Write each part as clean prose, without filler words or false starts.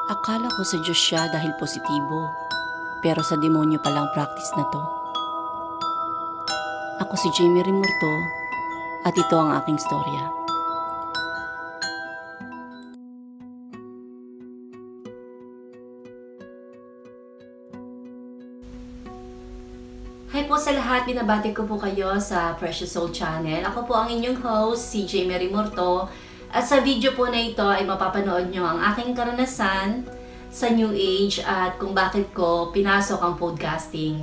Akala ko sa Diyos siya dahil positibo, pero sa demonyo palang practice na to. Ako si Jamie Rimurto at ito ang aking storya. Hi po sa lahat, binabati ko po kayo sa Precious Soul Channel. Ako po ang inyong host, si Jamie Rimurto. At sa video po na ito ay mapapanood nyo ang aking karanasan sa New Age at kung bakit ko pinasok ang podcasting.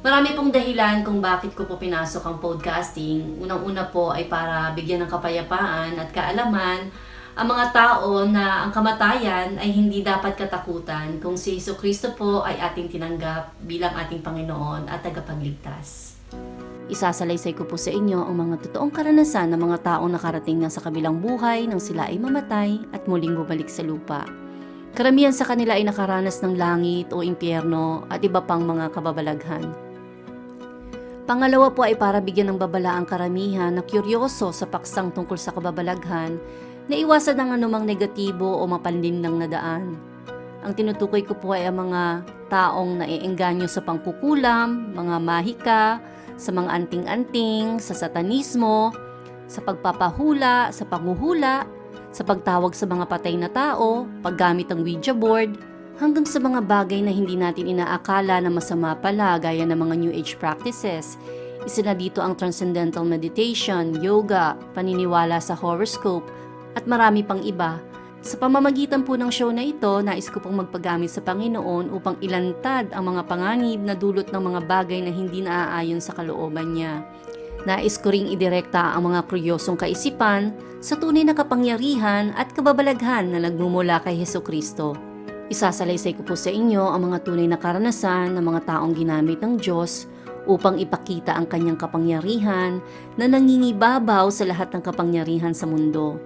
Marami pong dahilan kung bakit ko po pinasok ang podcasting. Unang-una po ay para bigyan ng kapayapaan at kaalaman ang mga tao na ang kamatayan ay hindi dapat katakutan kung si Jesucristo po ay ating tinanggap bilang ating Panginoon at tagapagligtas. Isasalaysay ko po sa inyo ang mga totoong karanasan ng mga taong nakarating na sa kabilang buhay nang sila ay mamatay at muling bumalik sa lupa. Karamihan sa kanila ay nakaranas ng langit o impyerno at iba pang mga kababalaghan. Pangalawa po ay para bigyan ng babala ang karamihan na kuryoso sa paksang tungkol sa kababalaghan na iwasan ang anumang negatibo o mapanlinlang na daan. Ang tinutukoy ko po ay ang mga taong naiengganyo sa pangkukulam, mga mahika, sa mga anting-anting, sa satanismo, sa pagpapahula, sa panghuhula, sa pagtawag sa mga patay na tao, paggamit ng Ouija board, hanggang sa mga bagay na hindi natin inaakala na masama pala gaya ng mga New Age practices. Isa na dito ang transcendental meditation, yoga, paniniwala sa horoscope, at marami pang iba. Sa pamamagitan po ng show na ito, nais ko pong magpagamit sa Panginoon upang ilantad ang mga panganib na dulot ng mga bagay na hindi naaayon sa kalooban niya. Nais ko ring idirekta ang mga kuryosong kaisipan sa tunay na kapangyarihan at kababalaghan na nagmumula kay Jesucristo. Isasalaysay ko po sa inyo ang mga tunay na karanasan ng mga taong ginamit ng Diyos upang ipakita ang kanyang kapangyarihan na nangingibabaw sa lahat ng kapangyarihan sa mundo.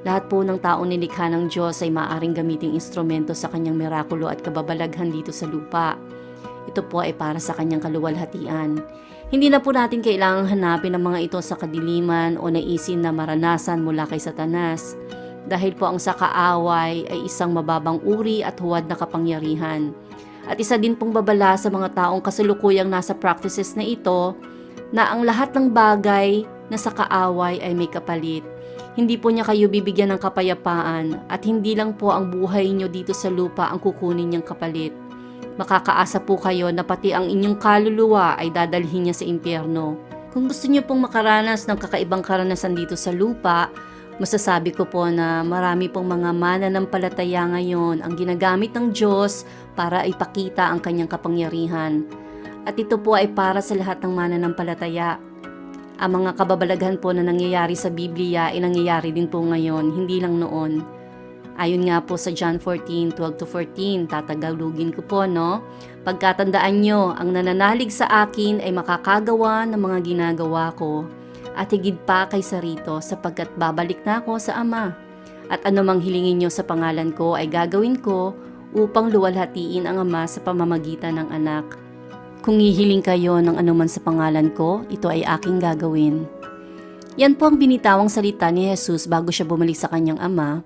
Lahat po ng taong nilikha ng Diyos ay maaaring gamiting instrumento sa kanyang mirakulo at kababalaghan dito sa lupa. Ito po ay para sa kanyang kaluwalhatian. Hindi na po natin kailangang hanapin ang mga ito sa kadiliman o naisin na maranasan mula kay Satanas. Dahil po ang sakaaway ay isang mababang uri at huwad na kapangyarihan. At isa din pong babala sa mga taong kasalukuyang nasa practices na ito na ang lahat ng bagay na sakaaway ay may kapalit. Hindi po niya kayo bibigyan ng kapayapaan at hindi lang po ang buhay niyo dito sa lupa ang kukunin niyang kapalit. Makakaasa po kayo na pati ang inyong kaluluwa ay dadalhin niya sa impyerno. Kung gusto niyo pong makaranas ng kakaibang karanasan dito sa lupa, masasabi ko po na marami pong mga mananampalataya ngayon ang ginagamit ng Diyos para ipakita ang kanyang kapangyarihan. At ito po ay para sa lahat ng mananampalataya. Ang mga kababalaghan po na nangyayari sa Biblia ay nangyayari din po ngayon, hindi lang noon. Ayon nga po sa John 14:12-14, tatagalugin ko po, no? Pagkatandaan nyo, ang nananalig sa akin ay makakagawa ng mga ginagawa ko. At higit pa kaysa rito sapagkat babalik na ako sa Ama. At anumang hilingin nyo sa pangalan ko ay gagawin ko upang luwalhatiin ang Ama sa pamamagitan ng anak. Kung hihiling kayo ng anuman sa pangalan ko, ito ay aking gagawin. Yan po ang binitawang salita ni Jesus bago siya bumalik sa kanyang Ama.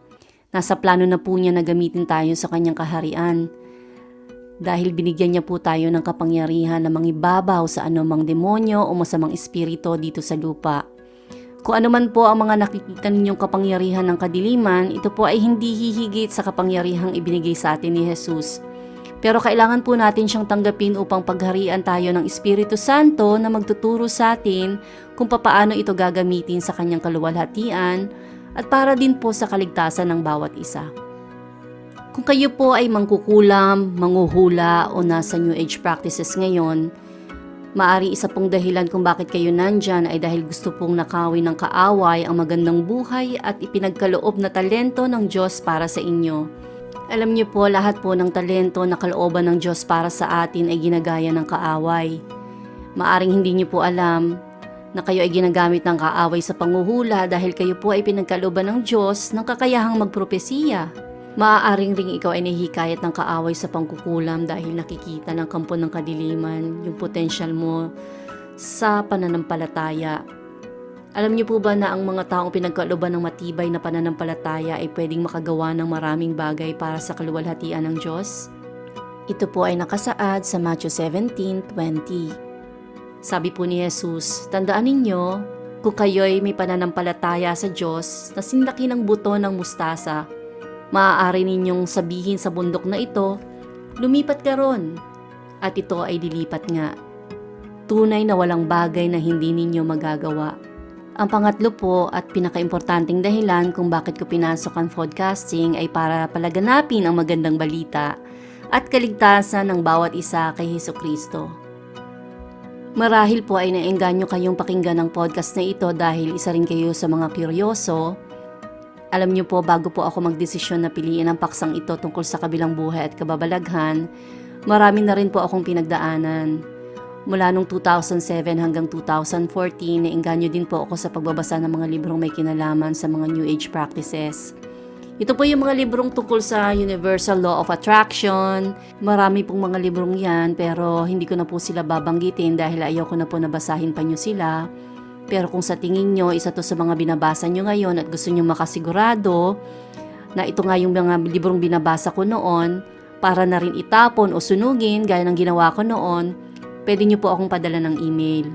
Nasa plano na po niya na gamitin tayo sa kanyang kaharian. Dahil binigyan niya po tayo ng kapangyarihan na mangibabaw sa anumang demonyo o masamang espiritu dito sa lupa. Kung anuman po ang mga nakikita ninyong kapangyarihan ng kadiliman, ito po ay hindi hihigit sa kapangyarihang ibinigay sa atin ni Jesus. Pero kailangan po natin siyang tanggapin upang pagharian tayo ng Espiritu Santo na magtuturo sa atin kung papaano ito gagamitin sa kanyang kaluwalhatian at para din po sa kaligtasan ng bawat isa. Kung kayo po ay mangkukulam, manghuhula o nasa New Age practices ngayon, maari isa pong dahilan kung bakit kayo nandyan ay dahil gusto pong nakawin ng kaaway ang magandang buhay at ipinagkaloob na talento ng Diyos para sa inyo. Alam niyo po, lahat po ng talento na kalooban ng Diyos para sa atin ay ginagaya ng kaaway. Maaring hindi niyo po alam na kayo ay ginagamit ng kaaway sa panghuhula dahil kayo po ay pinagkalooban ng Diyos ng kakayahang magpropesiya. Maaaring ring ikaw ay nahihikayat ng kaaway sa pangkukulam dahil nakikita ng kampo ng kadiliman yung potensyal mo sa pananampalataya. Alam niyo po ba na ang mga taong pinagkalooban ng matibay na pananampalataya ay pwedeng makagawa ng maraming bagay para sa kaluwalhatian ng Diyos? Ito po ay nakasaad sa Matthew 17:20. Sabi po ni Jesus, tandaan ninyo, kung kayo'y may pananampalataya sa Diyos na sinlaki ng buto ng mustasa, maaari ninyong sabihin sa bundok na ito, lumipat ka ron, at ito ay lilipat nga. Tunay na walang bagay na hindi ninyo magagawa. Ang pangatlo po at pinakaimportanteng dahilan kung bakit ko pinasok ang podcasting ay para palaganapin ang magandang balita at kaligtasan ng bawat isa kay Hesukristo. Marahil po ay naengganyo kayong pakinggan ng podcast na ito dahil isa rin kayo sa mga kuryoso. Alam niyo po, bago po ako magdesisyon na piliin ang paksang ito tungkol sa kabilang buhay at kababalaghan, marami na rin po akong pinagdaanan. Mula nung 2007 hanggang 2014, naengganyo din po ako sa pagbabasa ng mga librong may kinalaman sa mga New Age practices. Ito po yung mga librong tungkol sa Universal Law of Attraction. Marami pong mga librong yan pero hindi ko na po sila babanggitin dahil ayaw ko na po nabasahin pa nyo sila. Pero kung sa tingin nyo, isa to sa mga binabasa nyo ngayon at gusto nyo makasigurado na ito nga yung mga librong binabasa ko noon para na rin itapon o sunugin gaya ng ginawa ko noon, pwede nyo po akong padala ng email.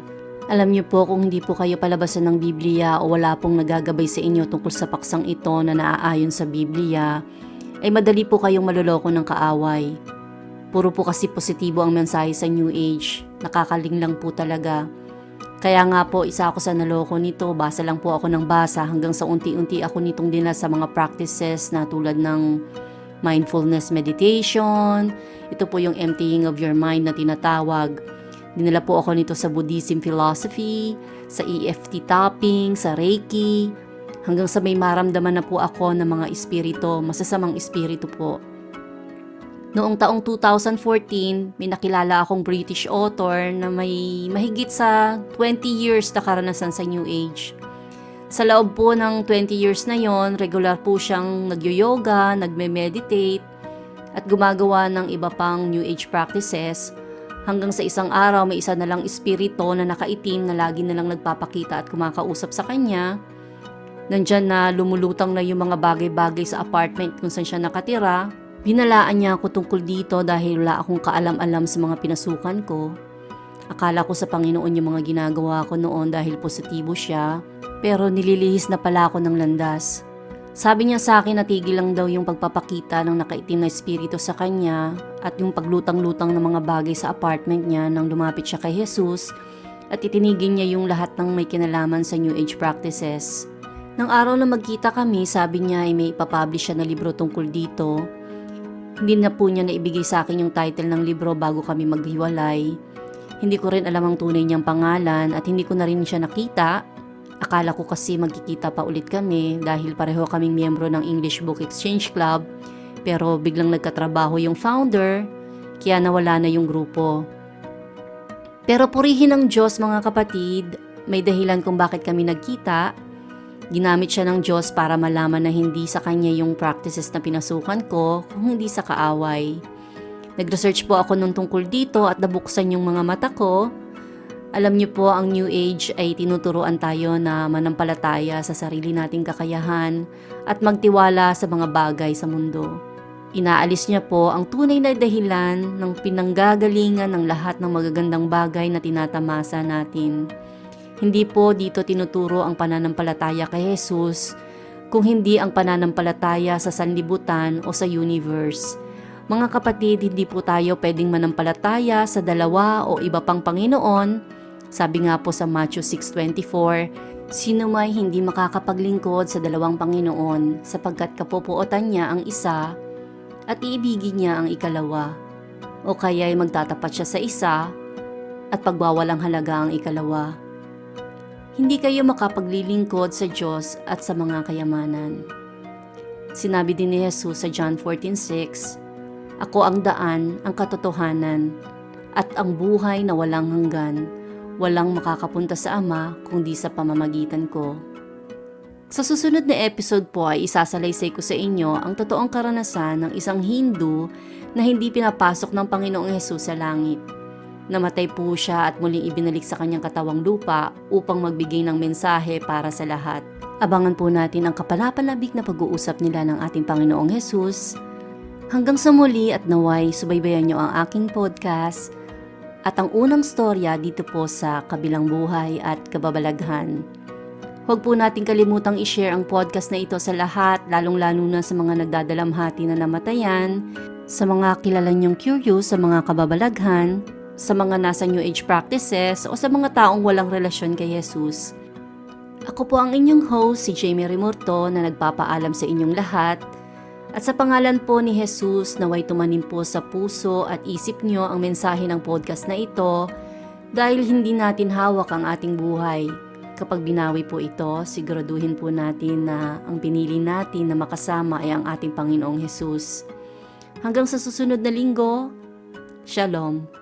Alam niyo po kung hindi po kayo palabasan ng Biblia o wala pong nagagabay sa inyo tungkol sa paksang ito na naaayon sa Biblia, ay madali po kayong maloloko ng kaaway. Puro po kasi positibo ang mensahe sa New Age. Nakakaling lang po talaga. Kaya nga po, isa ako sa naloko nito. Basa lang po ako ng basa hanggang sa unti-unti ako nitong dinala sa mga practices na tulad ng mindfulness meditation. Ito po yung emptying of your mind na tinatawag. Dinala po ako nito sa Buddhism philosophy, sa EFT tapping, sa Reiki, hanggang sa may maramdaman na po ako ng mga espiritu, masasamang espiritu po. Noong taong 2014, may nakilala akong British author na may mahigit sa 20 years na karanasan sa New Age. Sa loob po ng 20 years na yon, regular po siyang nagyo-yoga, nagme-meditate, at gumagawa ng iba pang New Age practices. Hanggang sa isang araw, may isa na lang espiritu na nakaitim na lagi na lang nagpapakita at kumakausap sa kanya. Nandyan na lumulutang na yung mga bagay-bagay sa apartment kung saan siya nakatira. Binalaan niya ako tungkol dito dahil wala akong kaalam-alam sa mga pinasukan ko. Akala ko sa Panginoon yung mga ginagawa ko noon dahil positibo siya, pero nililihis na pala ako ng landas. Sabi niya sa akin na tigil lang daw yung pagpapakita ng nakaitim na espiritu sa kanya at yung paglutang-lutang ng mga bagay sa apartment niya nang lumapit siya kay Jesus at itinigin niya yung lahat ng may kinalaman sa New Age practices. Nang araw na magkita kami, sabi niya ay may ipapublish siya na libro tungkol dito. Hindi na po niya naibigay sa akin yung title ng libro bago kami maghiwalay. Hindi ko rin alam ang tunay niyang pangalan at hindi ko na rin siya nakita. Akala ko kasi magkikita pa ulit kami dahil pareho kaming miyembro ng English Book Exchange Club, pero biglang nagkatrabaho yung founder, kaya nawala na yung grupo. Pero purihin ng Diyos mga kapatid, may dahilan kung bakit kami nagkita. Ginamit siya ng Diyos para malaman na hindi sa kanya yung practices na pinasukan ko, kung hindi sa kaaway. Nag-research po ako nung tungkol dito at nabuksan yung mga mata ko. Alam niyo po, ang New Age ay tinuturuan tayo na manampalataya sa sarili nating kakayahan at magtiwala sa mga bagay sa mundo. Inaalis niya po ang tunay na dahilan ng pinanggagalingan ng lahat ng magagandang bagay na tinatamasa natin. Hindi po dito tinuturo ang pananampalataya kay Jesus, kung hindi ang pananampalataya sa sanlibutan o sa universe. Mga kapatid, hindi po tayo pwedeng manampalataya sa dalawa o iba pang Panginoon. Sabi nga po sa Matthew 6:24, sino may hindi makakapaglingkod sa dalawang Panginoon sapagkat kapupuotan niya ang isa at iibigin niya ang ikalawa. O kaya'y magtatapat siya sa isa at pagwawalang halaga ang ikalawa. Hindi kayo makapaglilingkod sa Diyos at sa mga kayamanan. Sinabi din ni Jesus sa John 14:6, ako ang daan, ang katotohanan, at ang buhay na walang hanggan. Walang makakapunta sa Ama kundi sa pamamagitan ko. Sa susunod na episode po ay isasalaysay ko sa inyo ang totoong karanasan ng isang Hindu na hindi pinapasok ng Panginoong Hesus sa langit. Namatay po siya at muling ibinalik sa kanyang katawang lupa upang magbigay ng mensahe para sa lahat. Abangan po natin ang kapalapalabik na pag-uusap nila ng ating Panginoong Hesus. Hanggang sa muli at naway subaybayan niyo ang aking podcast at ang unang storya dito po sa Kabilang Buhay at Kababalaghan. Huwag po nating kalimutang i-share ang podcast na ito sa lahat, lalong-lalo na sa mga nagdadalamhati na namatayan, sa mga kilala niyong curious sa mga kababalaghan, sa mga nasa New Age practices o sa mga taong walang relasyon kay Jesus. Ako po ang inyong host, si Jamie Rimurto, na nagpapaalam sa inyong lahat. At sa pangalan po ni Jesus, naway tumanim po sa puso at isip niyo ang mensahe ng podcast na ito dahil hindi natin hawak ang ating buhay. Kapag binawi po ito, siguraduhin po natin na ang pinili natin na makasama ay ang ating Panginoong Hesus. Hanggang sa susunod na linggo, Shalom!